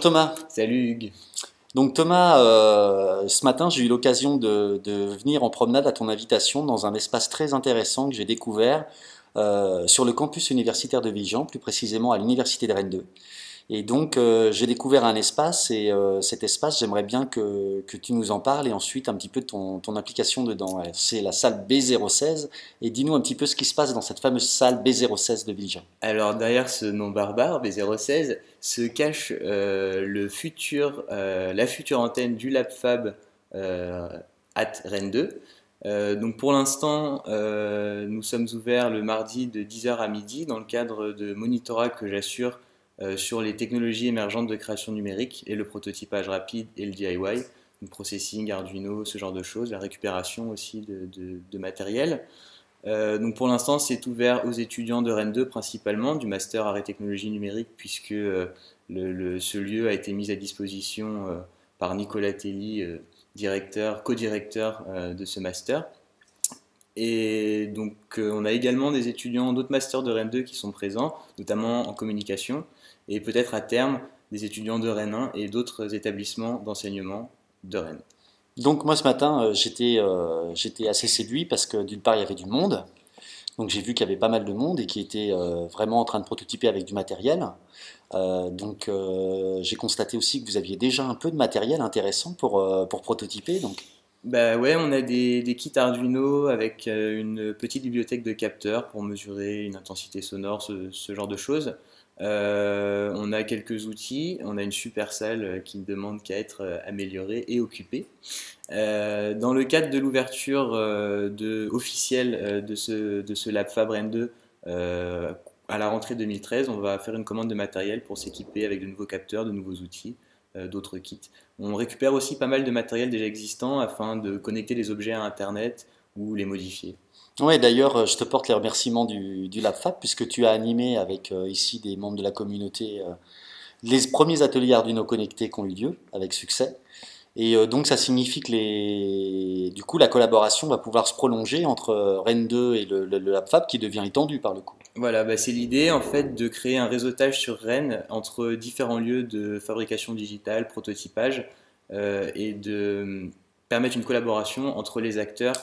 Thomas. Salut Hugues. Donc Thomas, ce matin j'ai eu l'occasion de venir en promenade à ton invitation dans un espace très intéressant que j'ai découvert sur le campus universitaire de Vigan, plus précisément à l'université de Rennes 2. Et donc j'ai découvert un espace et cet espace j'aimerais bien que tu nous en parles et ensuite un petit peu de ton implication dedans. Ouais, c'est la salle B016 et dis-nous un petit peu ce qui se passe dans cette fameuse salle B016 de Vigan. Alors derrière ce nom barbare, B016, se cache la future antenne du LabFab at Rennes 2. Donc pour l'instant, nous sommes ouverts le mardi de 10 heures à midi dans le cadre de monitorat que j'assure sur les technologies émergentes de création numérique et le prototypage rapide et le DIY, donc processing, Arduino, ce genre de choses, la récupération aussi de matériel. Donc pour l'instant, c'est ouvert aux étudiants de Rennes 2 principalement, du master arts et technologies numériques, puisque ce lieu a été mis à disposition par Nicolas Telly, co-directeur de ce master. Et donc on a également des étudiants d'autres masters de Rennes 2 qui sont présents, notamment en communication, et peut-être à terme des étudiants de Rennes 1 et d'autres établissements d'enseignement de Rennes. Donc moi ce matin j'étais assez séduit parce que d'une part il y avait du monde, donc j'ai vu qu'il y avait pas mal de monde et qui était vraiment en train de prototyper avec du matériel. J'ai constaté aussi que vous aviez déjà un peu de matériel intéressant pour prototyper. Donc. Bah ouais, on a des kits Arduino avec une petite bibliothèque de capteurs pour mesurer une intensité sonore, ce genre de choses. On a quelques outils, on a une super salle qui ne demande qu'à être améliorée et occupée. Dans le cadre de l'ouverture officielle de ce LabFab Rennes 2 à la rentrée 2013, on va faire une commande de matériel pour s'équiper avec de nouveaux capteurs, de nouveaux outils, d'autres kits. On récupère aussi pas mal de matériel déjà existant afin de connecter les objets à Internet ou les modifier. Ouais, d'ailleurs, je te porte les remerciements du LabFab puisque tu as animé avec ici des membres de la communauté les premiers ateliers Arduino connectés qui ont eu lieu avec succès. Et donc ça signifie que du coup la collaboration va pouvoir se prolonger entre Rennes 2 et le LabFab qui devient étendu par le coup. Voilà, bah c'est l'idée en fait de créer un réseautage sur Rennes entre différents lieux de fabrication digitale, prototypage et de permettre une collaboration entre les acteurs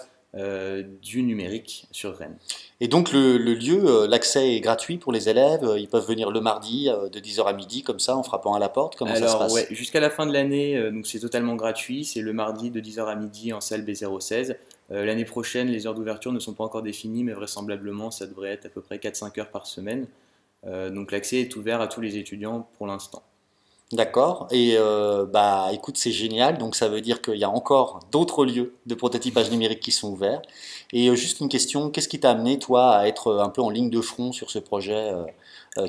du numérique sur Rennes. Et donc le lieu, l'accès est gratuit pour les élèves, ils peuvent venir le mardi de 10 heures à midi comme ça en frappant à la porte, comment ça se Alors passe? ouais, jusqu'à la fin de l'année, donc c'est totalement gratuit, c'est le mardi de 10 heures à midi en salle B016. L'année prochaine, les heures d'ouverture ne sont pas encore définies, mais vraisemblablement ça devrait être à peu près 4-5 heures par semaine. Donc l'accès est ouvert à tous les étudiants pour l'instant. D'accord. Et bah écoute, c'est génial. Donc ça veut dire qu'il y a encore d'autres lieux de prototypage numérique qui sont ouverts. Et juste une question, qu'est-ce qui t'a amené toi à être un peu en ligne de front sur ce projet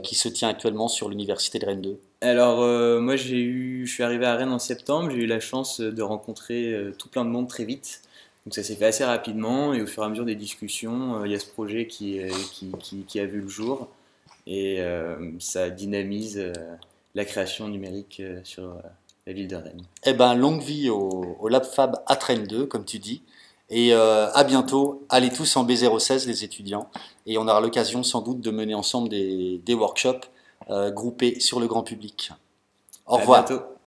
qui se tient actuellement sur l'université de Rennes 2? Alors moi je suis arrivé à Rennes en septembre, j'ai eu la chance de rencontrer tout plein de monde très vite. Donc ça s'est fait assez rapidement et au fur et à mesure des discussions, il y a ce projet qui a vu le jour et ça dynamise la création numérique sur la ville de Rennes. Eh ben longue vie au LabFab à Rennes 2, comme tu dis. Et à bientôt. Allez tous en B016 les étudiants. Et on aura l'occasion sans doute de mener ensemble des workshops groupés sur le grand public. Au À revoir. bientôt.